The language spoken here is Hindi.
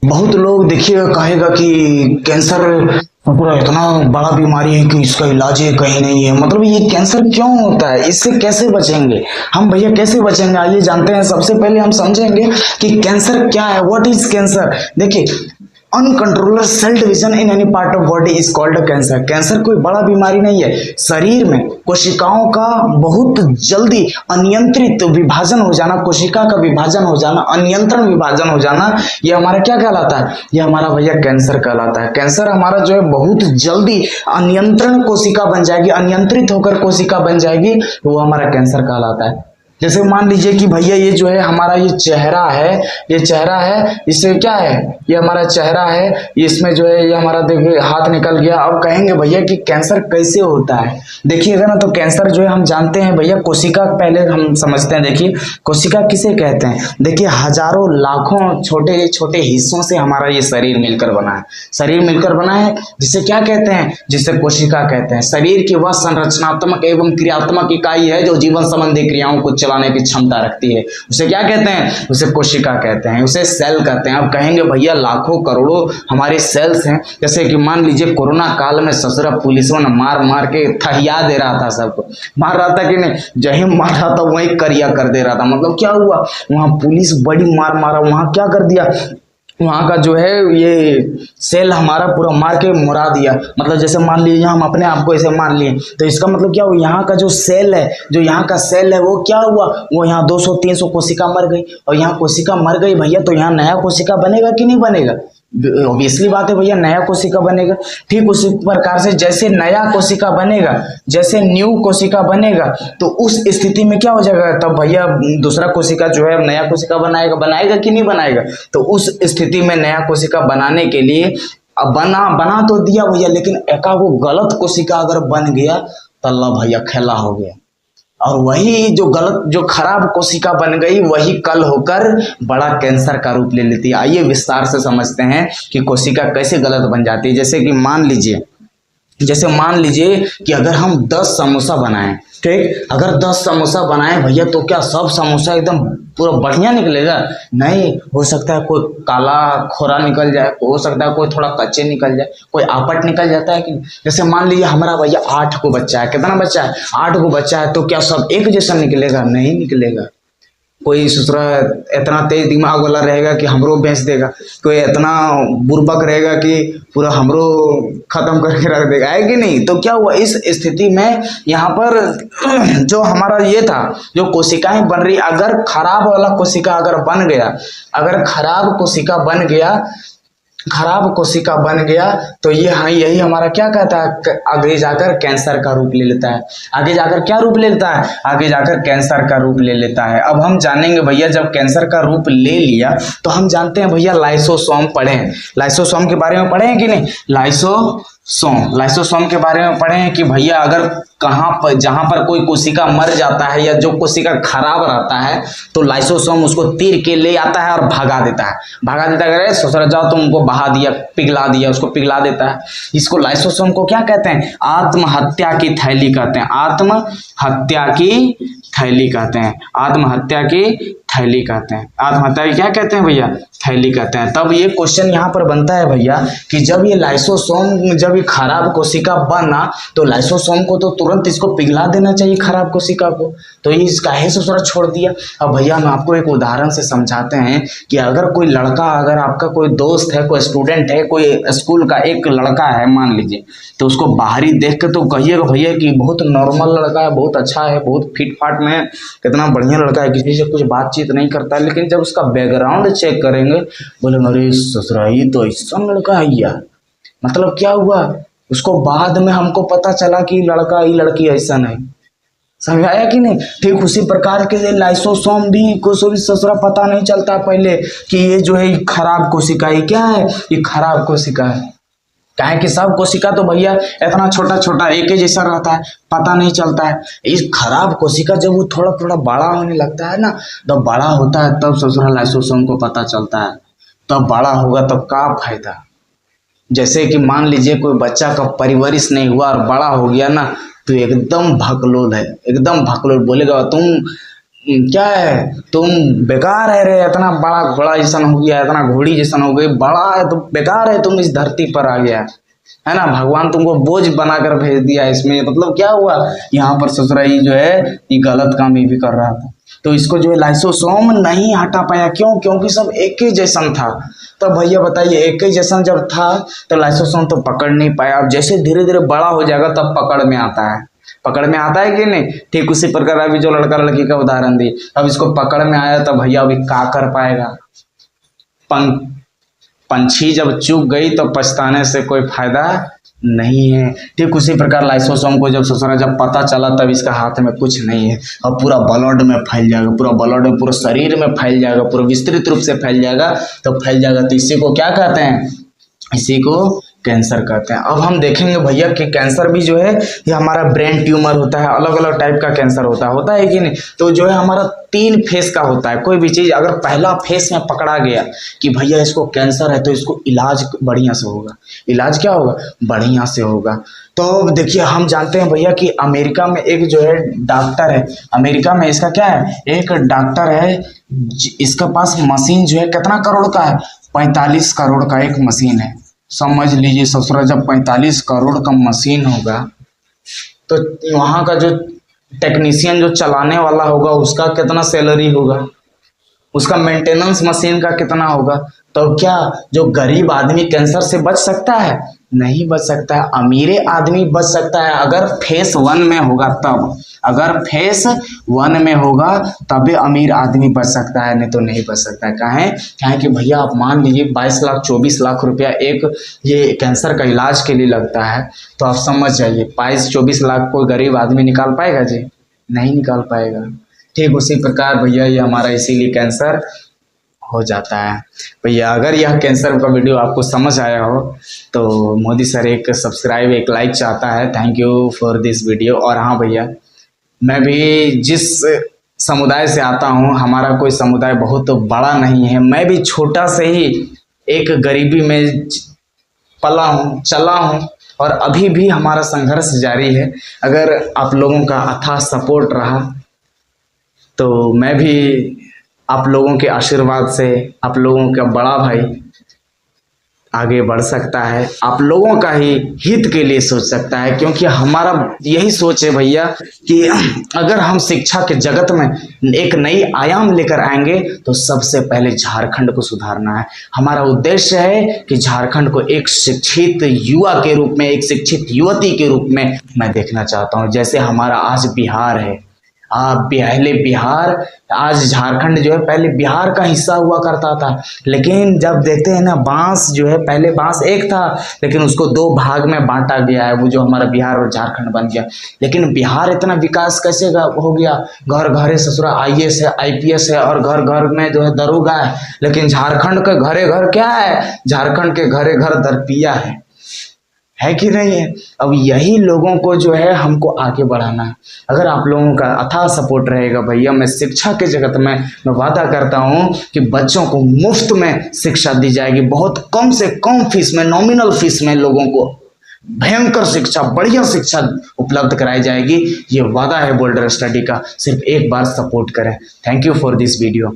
बहुत लोग देखिएगा कहेगा कि कैंसर पूरा इतना बड़ा बीमारी है कि इसका इलाज ही कहीं नहीं है। मतलब ये कैंसर क्यों होता है, इससे कैसे बचेंगे हम भैया, कैसे बचेंगे आइए जानते हैं। सबसे पहले हम समझेंगे कि कैंसर क्या है, व्हाट इज कैंसर। देखिए, uncontrolled cell division in any part of body is called cancer. Cancer कोई बड़ा बीमारी नहीं है, शरीर में कोशिकाओं का बहुत जल्दी अनियंत्रित विभाजन हो जाना, कोशिका का विभाजन हो जाना, अनियंत्रण विभाजन हो जाना, ये हमारा क्या कहलाता है, ये हमारा भैया कैंसर कहलाता है। कैंसर हमारा जो है बहुत जल्दी अनियंत्रण कोशिका बन जाएगी, अनियंत्रित होकर कोशिका बन जाएगी, वो हमारा कैंसर कहलाता है। जैसे मान लीजिए कि भैया ये जो है हमारा ये चेहरा है, ये चेहरा है, इससे क्या है, ये हमारा चेहरा है, इसमें जो है ये हमारा देखिए हाथ निकल गया। अब कहेंगे भैया कि कैंसर कैसे होता है, देखिएगा ना, तो कैंसर जो है हम जानते हैं भैया कोशिका, पहले हम समझते हैं। देखिए कोशिका किसे कहते हैं, देखिए हजारों लाखों छोटे छोटे हिस्सों से हमारा ये शरीर मिलकर बना है, शरीर मिलकर बना है, जिसे क्या कहते हैं, जिसे कोशिका कहते हैं। शरीर की वह संरचनात्मक एवं क्रियात्मक इकाई है जो जीवन संबंधी क्रियाओं को चलाने की क्षमता रखती है, उसे क्या कहते हैं, उसे कोशिका कहते हैं, उसे सेल कहते हैं। अब कहेंगे भैया लाखों करोड़ों हमारे सेल्स हैं। जैसे कि मान लीजिए कोरोना काल में ससुरा पुलिसों ने मार मार के थहिया दे रहा था, सबको मार रहा था कि नहीं, जहीं मार रहा था वहीं करिया कर दे रहा था। मतलब क्या हुआ, वहां पुलिस बड़ी मार मारा, वहां क्या कर दिया, वहां का जो है ये सेल हमारा पूरा मार के मुरा दिया। मतलब जैसे मान लीजिए हम अपने आप को ऐसे मान लिए, तो इसका मतलब क्या हुआ, यहाँ का जो सेल है, जो यहाँ का सेल है वो क्या हुआ, वो यहाँ 200-300 कोशिका मर गई, और यहाँ कोशिका मर गई भैया, तो यहाँ नया कोशिका बनेगा कि नहीं बनेगा, ऑब्वियसली बात है भैया नया कोशिका बनेगा। ठीक उसी प्रकार से जैसे नया कोशिका बनेगा, जैसे न्यू कोशिका बनेगा, तो उस स्थिति में क्या हो जाएगा, तब भैया दूसरा कोशिका जो है नया कोशिका बनाएगा, बनाएगा कि नहीं बनाएगा। तो उस स्थिति में नया कोशिका बनाने के लिए अब बना तो दिया भैया, लेकिन एका वो गलत कोशिका अगर बन गया तो अल्लाह भैया खेला हो गया, और वही जो गलत, जो खराब कोशिका बन गई, वही कल होकर बड़ा कैंसर का रूप ले लेती है। आइए विस्तार से समझते हैं कि कोशिका कैसे गलत बन जाती है। जैसे मान लीजिए कि अगर हम 10 समोसा बनाएं, ठीक, अगर 10 समोसा बनाएं भैया, तो क्या सब समोसा एकदम पूरा बढ़िया निकलेगा, नहीं, हो सकता है कोई काला खोरा निकल जाए, हो सकता है कोई थोड़ा कच्चे निकल जाए, कोई आपट निकल जाता है कि। जैसे मान लीजिए हमारा भैया 8 को बच्चा है, कितना बच्चा है, 8 को बच्चा है, तो क्या सब एक जैसा निकलेगा, नहीं निकलेगा। कोई दूसरा इतना तेज दिमाग वाला रहेगा कि हमरो बेच देगा, कोई इतना बुर्बक रहेगा कि पूरा हमरो खत्म करके रख देगा, है कि नहीं। तो क्या हुआ, इस स्थिति में यहाँ पर जो हमारा ये था, जो कोशिकाएं बन रही, अगर खराब वाला कोशिका अगर बन गया, अगर खराब कोशिका बन गया, तो ये हाँ, यही हमारा क्या कहता है, आगे जाकर कैंसर का रूप ले लेता है। आगे जाकर क्या रूप ले लेता है, आगे जाकर कैंसर का रूप ले लेता है। अब हम जानेंगे भैया, जब कैंसर का रूप ले लिया तो हम जानते हैं भैया लाइसोसोम पढ़े हैं, लाइसोसोम के बारे में पढ़े हैं कि नहीं, लाइसोसोम के बारे में पढ़े हैं कि भैया अगर कहाँ पर, जहां पर कोई कोशिका मर जाता है या जो कोशिका खराब रहता है, तो लाइसोसोम उसको तीर के ले आता है और भगा देता है, अरे ससुर जाओ, तुमको बहा दिया, पिघला दिया, उसको पिघला देता है। इसको लाइसोसोम को क्या कहते हैं, आत्महत्या की थैली कहते हैं, आत्महत्या की थैली कहते हैं, आत्महत्या की थैली कहते हैं, आत्महत्या की क्या कहते हैं भैया, थैली कहते हैं। तब ये क्वेश्चन यहाँ पर बनता है भैया कि जब ये लाइसोसोम, जब ये खराब कोशिका बना, तो लाइसोसोम को तो तुरंत इसको पिघला देना चाहिए खराब कोशिका को, तो ये काहे से थोड़ा छोड़ दिया। अब भैया हम आपको एक उदाहरण से समझाते हैं कि अगर कोई लड़का, अगर आपका कोई दोस्त है, कोई स्टूडेंट है, कोई स्कूल का एक लड़का है मान लीजिए, तो उसको बाहरी देख के तो कहिएगा भैया कि बहुत नॉर्मल लड़का है, बहुत अच्छा है, बहुत फिट फाट में, कितना बढ़िया लड़का है, किसी से कुछ बातचीत नहीं करता है। लेकिन जब उसका बैकग्राउंड चेक करेंगे, बोले अरे ससुरा ये तो ऐसा लड़का है यार। मतलब क्या हुआ, उसको बाद में हमको पता चला कि लड़का ये लड़की ऐसा नहीं, समझ आया कि नहीं। ठीक उसी प्रकार के लाइसोसोम भी, कुछ भी ससुरा पता नहीं चलता पहले कि ये जो है खराब कोशिका है, क्या है, ये खराब कोशिका है। काहे कि सब कोशिका तो भैया इतना छोटा छोटा एक ही जैसा रहता है, पता नहीं चलता है। इस खराब कोशिका जब वो थोड़ा थोड़ा बड़ा होने लगता है ना, तब बड़ा होता है, तब ससुरा लाइसोसोम को पता चलता है, तब बड़ा होगा तब का फायदा। जैसे कि मान लीजिए कोई बच्चा का परवरिश नहीं हुआ और बड़ा हो गया ना, तो एकदम भकलोल है, एकदम भकलोल, बोलेगा तुम क्या है तुम बेकार है रे, इतना बड़ा घोड़ा जैसन हो गया, इतना घोड़ी जैसन हो गई, बड़ा है तो बेकार है, तुम इस धरती पर आ गया है ना, भगवान तुमको बोझ बनाकर भेज दिया इसमें, मतलब क्या हुआ यहाँ पर ससुराई जो है ये गलत काम ये भी कर रहा था, तो इसको जो है लाइसोसोम नहीं हटा पाया, क्यों? क्योंकि सब एक ही जैसन था। तो भैया बताइए एक ही जैसन जब था तो लाइसोसोम तो पकड़ नहीं पाया, अब जैसे धीरे धीरे बड़ा हो जाएगा तब पकड़ में आता है, पकड़ में आता है कि नहीं। ठीक उसी प्रकार अभी जो लड़का लड़की का उदाहरण दी, अब इसको पकड़ में आया तो भैया अभी क्या कर पाएगा, पंछी जब चूक गई तो पछताने से कोई फायदा नहीं है। ठीक उसी प्रकार लाइसोसोम को जब ससुरा जब पता चला तब इसका हाथ में कुछ नहीं है, अब पूरा ब्लड में फैल जाएगा, पूरा ब्लड में पूरा शरीर में फैल जाएगा, पूरा विस्तृत रूप से फैल जाएगा, तो फैल जाएगा तो इसी को क्या कहते हैं, इसी को कैंसर कहते हैं। अब हम देखेंगे भैया कि कैंसर भी जो है ये हमारा ब्रेन ट्यूमर होता है, अलग अलग टाइप का कैंसर होता है कि नहीं। तो जो है हमारा 3 फेस का होता है, कोई भी चीज़ अगर पहला फेस में पकड़ा गया कि भैया इसको कैंसर है तो इसको इलाज बढ़िया से होगा, इलाज क्या होगा, बढ़िया से होगा। तो देखिए हम जानते हैं भैया कि अमेरिका में एक जो है डॉक्टर है, अमेरिका में इसका क्या है, एक डॉक्टर है, इसके पास मशीन जो है कितना करोड़ का है, 45 करोड़ का एक मशीन है। समझ लीजिए ससुरा जब 45 करोड़ का मशीन होगा तो वहाँ का जो टेक्नीशियन जो चलाने वाला होगा उसका कितना सैलरी होगा, उसका मेंटेनेंस मशीन का कितना होगा। तो क्या जो गरीब आदमी कैंसर से बच सकता है, नहीं बच सकता है, अमीरे आदमी बच सकता है अगर फेस 1 में होगा तब, अगर फेस 1 में होगा तभी अमीर आदमी बच सकता है, नहीं तो नहीं बच सकता है। काहे कि भैया आप मान लीजिए 22 लाख 24 लाख रुपया एक ये कैंसर का इलाज के लिए लगता है, तो आप समझ जाइए 22-24 लाख कोई गरीब आदमी निकाल पाएगा जी, नहीं निकाल पाएगा। ठीक उसी प्रकार भैया ये हमारा इसीलिए कैंसर हो जाता है। भैया अगर यह कैंसर का वीडियो आपको समझ आया हो तो मोदी सर एक सब्सक्राइब एक लाइक चाहता है, thank you for this video. और हाँ भैया मैं भी जिस समुदाय से आता हूँ, हमारा कोई समुदाय बहुत बड़ा नहीं है, मैं भी छोटा से ही एक गरीबी में पला हूँ, चला हूँ और अभी भी हमारा संघर्ष जारी है। अगर आप लोगों का अथाह सपोर्ट रहा तो मैं भी आप लोगों के आशीर्वाद से, आप लोगों का बड़ा भाई आगे बढ़ सकता है, आप लोगों का ही हित के लिए सोच सकता है, क्योंकि हमारा यही सोच है भैया कि अगर हम शिक्षा के जगत में एक नई आयाम लेकर आएंगे तो सबसे पहले झारखंड को सुधारना है। हमारा उद्देश्य है कि झारखंड को एक शिक्षित युवा के रूप में, एक शिक्षित युवती के रूप में मैं देखना चाहता हूँ। जैसे हमारा आज बिहार है, पहले बिहार, आज झारखंड जो है पहले बिहार का हिस्सा हुआ करता था, लेकिन जब देखते हैं ना बांस जो है, पहले बांस एक था लेकिन उसको 2 भाग में बांटा गया है, वो जो हमारा बिहार और झारखंड बन गया। लेकिन बिहार इतना विकास कैसे हो गया, घर घरे ससुरा IAS है, IPS है और घर घर में जो है दरोगा है, लेकिन झारखंड के घरे घर क्या है, झारखंड के घरे घर दरपिया है कि नहीं है। अब यही लोगों को जो है हमको आगे बढ़ाना है। अगर आप लोगों का अथाह सपोर्ट रहेगा भैया, मैं शिक्षा के जगत में मैं वादा करता हूं कि बच्चों को मुफ्त में शिक्षा दी जाएगी, बहुत कम से कम फीस में, नॉमिनल फीस में लोगों को भयंकर शिक्षा, बढ़िया शिक्षा उपलब्ध कराई जाएगी। ये वादा है बोल्डर स्टडी का, सिर्फ एक बार सपोर्ट करें। Thank you for this video.